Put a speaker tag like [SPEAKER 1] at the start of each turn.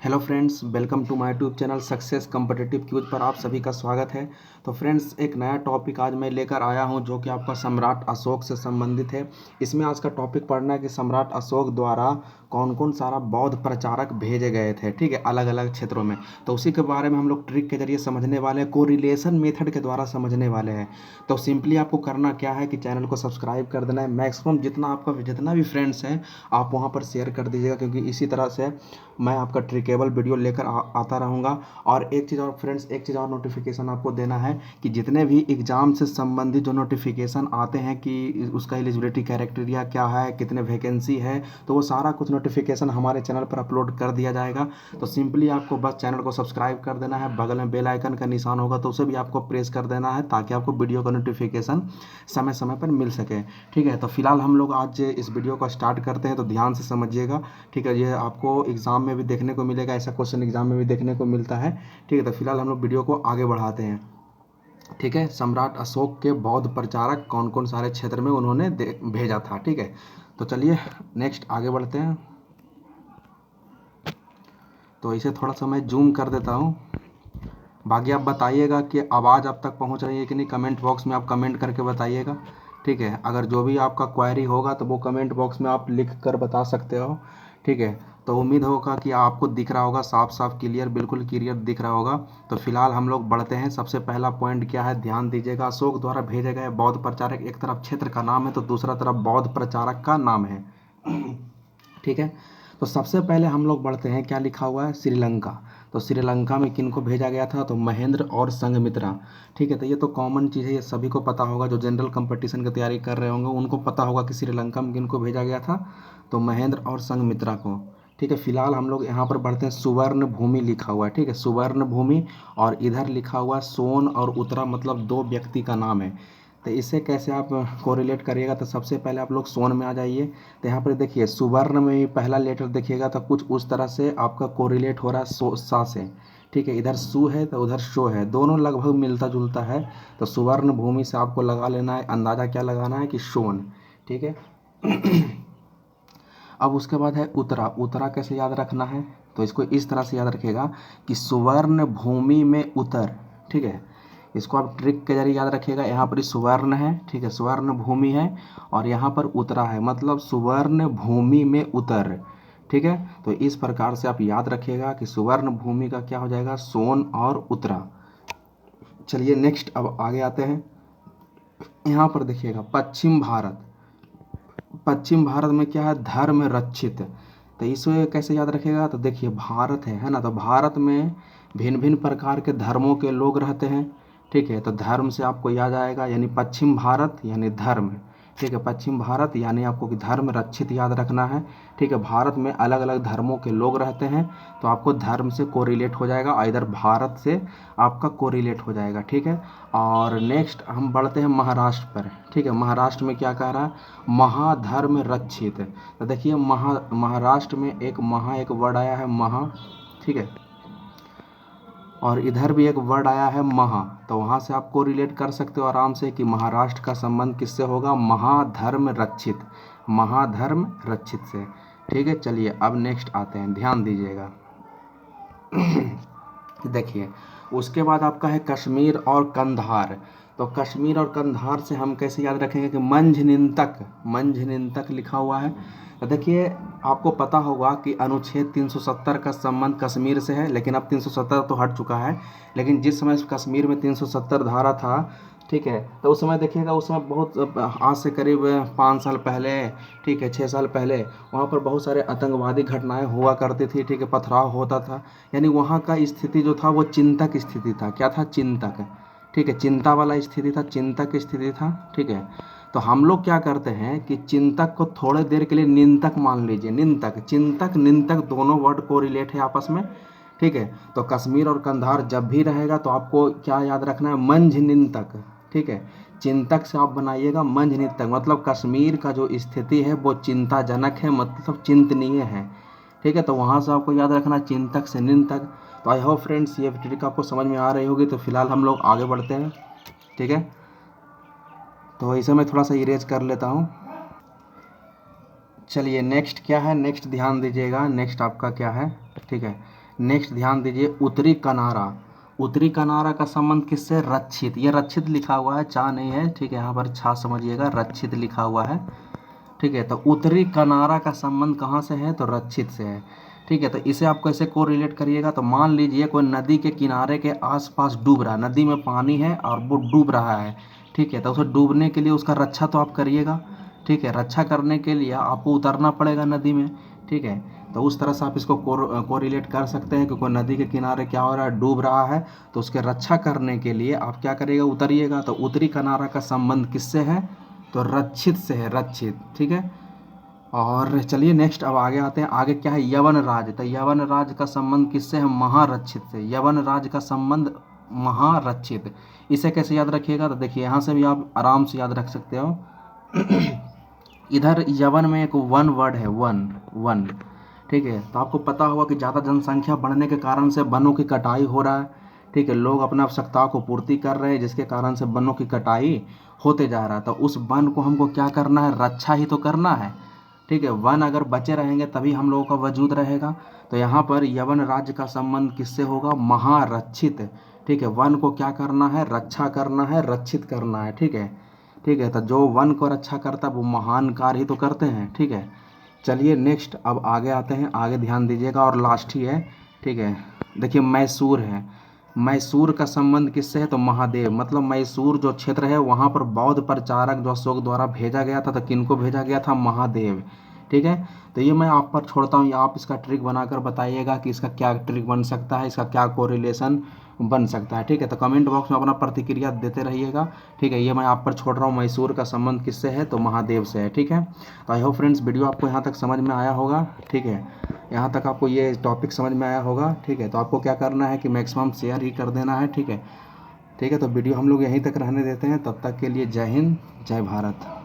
[SPEAKER 1] Hello friends, welcome to my YouTube channel success competitive quiz पर आप सभी का स्वागत है। तो फ्रेंड्स, एक नया टॉपिक आज मैं लेकर आया हूं जो कि आपका सम्राट अशोक से संबंधित है। इसमें आज का टॉपिक पढ़ना है कि सम्राट अशोक द्वारा कौन कौन सारा बौद्ध प्रचारक भेजे गए थे, ठीक है, अलग अलग क्षेत्रों में। तो उसी के बारे में हम लोग ट्रिक के जरिए समझने वाले हैं, कोरिलेशन मेथड के द्वारा समझने वाले हैं। तो सिंपली आपको करना क्या है कि चैनल को सब्सक्राइब कर देना है। मैक्सिमम जितना भी फ्रेंड्स हैं आप वहाँ पर शेयर कर दीजिएगा, क्योंकि इसी तरह से मैं आपका ट्रिकेबल वीडियो लेकर आता रहूँगा। और एक चीज़ और फ्रेंड्स, एक चीज़ और नोटिफिकेशन आपको देना है कि जितने भी एग्ज़ाम से संबंधित जो नोटिफिकेशन आते हैं कि उसका एलिजिबिलिटी क्राइटेरिया क्या है, कितने वैकेंसी है, तो वो सारा कुछ नोटिफिकेशन हमारे चैनल पर अपलोड कर दिया जाएगा। तो सिंपली आपको बस चैनल को सब्सक्राइब कर देना है, बगल में बेल आइकन का निशान होगा तो उसे भी आपको प्रेस कर देना है ताकि आपको वीडियो का नोटिफिकेशन समय समय पर मिल सके, ठीक है। तो फिलहाल हम लोग आज इस वीडियो को स्टार्ट करते हैं, तो ध्यान से समझिएगा, ठीक है। ये आपको एग्ज़ाम में भी देखने को मिलेगा, ऐसा क्वेश्चन एग्जाम में भी देखने को मिलता है, ठीक है। तो फिलहाल हम लोग वीडियो को आगे बढ़ाते हैं, ठीक है। सम्राट अशोक के बौद्ध प्रचारक कौन कौन सारे क्षेत्र में उन्होंने भेजा था, ठीक है। तो चलिए नेक्स्ट आगे बढ़ते हैं। तो इसे थोड़ा सा मैं जूम कर देता हूँ। बाकी आप बताइएगा कि आवाज़ आप तक पहुँच रही है कि नहीं, कमेंट बॉक्स में आप कमेंट करके बताइएगा, ठीक है। अगर जो भी आपका क्वेरी होगा तो वो कमेंट बॉक्स में आप लिख कर बता सकते हो, ठीक है। तो उम्मीद होगा कि आपको दिख रहा होगा, साफ साफ क्लियर, बिल्कुल क्लियर दिख रहा होगा। तो फिलहाल हम लोग बढ़ते हैं। सबसे पहला पॉइंट क्या है, ध्यान दीजिएगा। अशोक द्वारा भेजे गए बौद्ध प्रचारक, एक तरफ क्षेत्र का नाम है तो दूसरा तरफ बौद्ध प्रचारक का नाम है, ठीक है। तो सबसे पहले हम लोग बढ़ते हैं, क्या लिखा हुआ है, श्रीलंका। तो श्रीलंका में किन को भेजा गया था, तो महेंद्र और संघमित्रा, ठीक है। तो ये तो कॉमन चीज़ है, ये सभी को पता होगा, जो जनरल कंपटीशन की तैयारी कर रहे होंगे उनको पता होगा कि श्रीलंका में किन को भेजा गया था, तो महेंद्र और संघमित्रा को, ठीक है। फिलहाल हम लोग यहाँ पर बढ़ते हैं, सुवर्ण भूमि लिखा हुआ है, ठीक है, सुवर्ण भूमि। और इधर लिखा हुआ सोन और उत्तरा, मतलब दो व्यक्ति का नाम है। तो इसे कैसे आप कोरिलेट करिएगा, तो सबसे पहले आप लोग सोन में आ जाइए। तो यहाँ पर देखिए सुवर्ण में पहला लेटर देखिएगा तो कुछ उस तरह से आपका कोरिलेट हो रहा है सा से, ठीक है। इधर सु है तो उधर शो है, दोनों लगभग मिलता जुलता है। तो सुवर्ण भूमि से आपको लगा लेना है, अंदाज़ा क्या लगाना है कि शोन, ठीक है। अब उसके बाद है उत्तरा। उत्तरा कैसे याद रखना है, तो इसको इस तरह से याद रखिएगा कि सुवर्ण भूमि में उत्तर, ठीक है। इसको आप ट्रिक के जरिए याद रखिएगा। यहाँ पर सुवर्ण है, ठीक है, सुवर्ण भूमि है, और यहाँ पर उत्तरा है, मतलब सुवर्ण भूमि में उत्तर, ठीक है। तो इस प्रकार से आप याद रखिएगा कि सुवर्ण भूमि का क्या हो जाएगा, सोन और उत्तरा। चलिए नेक्स्ट अब आगे आते हैं। यहाँ पर देखिएगा पश्चिम भारत। पश्चिम भारत में क्या है, धर्म रक्षित। तो इसे कैसे याद रखेगा, तो देखिए भारत है ना, तो भारत में भिन्न भिन्न प्रकार के धर्मों के लोग रहते हैं, ठीक है। तो धर्म से आपको याद आएगा, यानी पश्चिम भारत यानी धर्म, ठीक है। पश्चिम भारत यानी आपको कि धर्म रक्षित याद रखना है, ठीक है। भारत में अलग अलग धर्मों के लोग रहते हैं, तो आपको धर्म से कोरिलेट हो जाएगा, और इधर भारत से आपका कोरिलेट हो जाएगा, ठीक है। और नेक्स्ट हम बढ़ते हैं महाराष्ट्र पर, ठीक है। महाराष्ट्र में क्या कह रहा है, महाधर्म रक्षित। तो देखिए महाराष्ट्र में एक वर्ड आया है महा, ठीक है, और इधर भी एक वर्ड आया है महा। तो वहाँ से आपको रिलेट कर सकते हो आराम से कि महाराष्ट्र का संबंध किससे होगा, महाधर्म रक्षित, महाधर्म रक्षित से, ठीक है। चलिए अब नेक्स्ट आते हैं, ध्यान दीजिएगा। देखिए उसके बाद आपका है कश्मीर और कंधार। तो कश्मीर और कंधार से हम कैसे याद रखेंगे कि मंझनिंतक, मंझनिंतक लिखा हुआ है। तो देखिए आपको पता होगा कि अनुच्छेद 370 का संबंध कश्मीर से है, लेकिन अब 370 तो हट चुका है। लेकिन जिस समय कश्मीर में 370 धारा था, ठीक है, तो उस समय देखिएगा, उस समय बहुत आज से करीब 5 साल पहले, ठीक है, 6 साल पहले वहाँ पर बहुत सारे आतंकवादी घटनाएं हुआ करती थी, ठीक है, पथराव होता था। यानी वहाँ का स्थिति जो था वो चिंतक स्थिति था, क्या था, चिंतक, ठीक है, चिंता वाला स्थिति था, चिंतक स्थिति था, ठीक है। तो हम लोग क्या करते हैं कि चिंतक को थोड़े देर के लिए निंतक मान लीजिए, निंतक, चिंतक निंतक दोनों वर्ड को रिलेट है आपस में, ठीक है। तो कश्मीर और कंधार जब भी रहेगा तो आपको क्या याद रखना है, मंझ निंतक, ठीक है। चिंतक से आप बनाइएगा मंझ निंतक, मतलब कश्मीर का जो स्थिति है वो चिंताजनक है, मतलब चिंतनीय है, ठीक है। तो वहाँ से आपको याद रखना चिंतक से निंतक। तो आई होप फ्रेंड्स ये ट्रिक आपको समझ में आ रही होगी। तो फिलहाल हम लोग आगे बढ़ते हैं, ठीक है। तो इसे मैं थोड़ा सा इरेज कर लेता हूँ। चलिए नेक्स्ट क्या है, नेक्स्ट ध्यान दीजिएगा, नेक्स्ट आपका क्या है, ठीक है, नेक्स्ट ध्यान दीजिए, उत्तरी कनारा। उत्तरी कनारा का संबंध किससे? रक्षित। ये रक्षित लिखा हुआ है, चा नहीं है, ठीक है, यहाँ पर छा समझिएगा, रक्षित लिखा हुआ है, ठीक है। तो उत्तरी कनारा का संबंध कहाँ से है? तो रक्षित से है, ठीक है। तो इसे आप कैसे को रिलेट करिएगा? तो मान लीजिए कोई नदी के किनारे के आसपास डूब रहा है, नदी में पानी है और वो डूब रहा है, ठीक है। तो उसे डूबने के लिए उसका रक्षा तो आप करिएगा, ठीक है। रक्षा करने के लिए आपको उतरना पड़ेगा नदी में, ठीक है। तो उस तरह से आप इसको को रिलेट कर सकते हैं कि कोई नदी के किनारे क्या हो रहा है? डूब रहा है, तो उसके रक्षा करने के लिए आप क्या करिएगा? उतरिएगा। तो उत्तरी किनारा का संबंध किससे है? तो रक्षित से है, रक्षित, ठीक है। और चलिए नेक्स्ट अब आगे आते हैं। आगे क्या है? यवन राज। तो यवन राज का संबंध किससे है? महारक्षित से। यवन राज का संबंध महारक्षित। इसे कैसे याद रखिएगा? तो देखिए यहाँ से भी आप आराम से याद रख सकते हो। इधर यवन में एक वन वर्ड है, वन, वन, ठीक है। तो आपको पता होगा कि ज़्यादा जनसंख्या बढ़ने के कारण से वनों की कटाई हो रहा है, ठीक है। लोग अपना आवश्यकताओं को पूर्ति कर रहे हैं, जिसके कारण से वनों की कटाई होते जा रहा है। तो उस वन को हमको क्या करना है? रक्षा ही तो करना है, ठीक है। वन अगर बचे रहेंगे तभी हम लोगों का वजूद रहेगा। तो यहाँ पर यवन राज्य का संबंध किससे होगा? महारक्षित, ठीक है। वन को क्या करना है? रक्षा करना है, रक्षित करना है, ठीक है, ठीक है। तो जो वन को रक्षा करता है वो महान कार्य ही तो करते हैं, ठीक है। चलिए नेक्स्ट अब आगे आते हैं। आगे ध्यान दीजिएगा और लास्ट ही है, ठीक है। देखिए मैसूर है। मैसूर का संबंध किससे है? तो महादेव। मतलब मैसूर जो क्षेत्र है वहाँ पर बौद्ध प्रचारक जो अशोक द्वारा भेजा गया था, तो किनको भेजा गया था? महादेव, ठीक है। तो ये मैं आप पर छोड़ता हूँ, आप इसका ट्रिक बनाकर बताइएगा कि इसका क्या ट्रिक बन सकता है, इसका क्या कोरिलेशन बन सकता है, ठीक है। तो कमेंट बॉक्स में अपना प्रतिक्रिया देते रहिएगा, ठीक है। ये मैं आप पर छोड़ रहा हूँ, मैसूर का संबंध किससे है? तो महादेव से है, ठीक है। तो आई होप फ्रेंड्स वीडियो आपको यहाँ तक समझ में आया होगा, ठीक है। यहाँ तक आपको ये टॉपिक समझ में आया होगा, ठीक है। तो आपको क्या करना है कि मैक्सिमम शेयर ही कर देना है, ठीक है, ठीक है। तो वीडियो हम लोग यहीं तक रहने देते हैं, तब तक के लिए जय हिंद, जय भारत।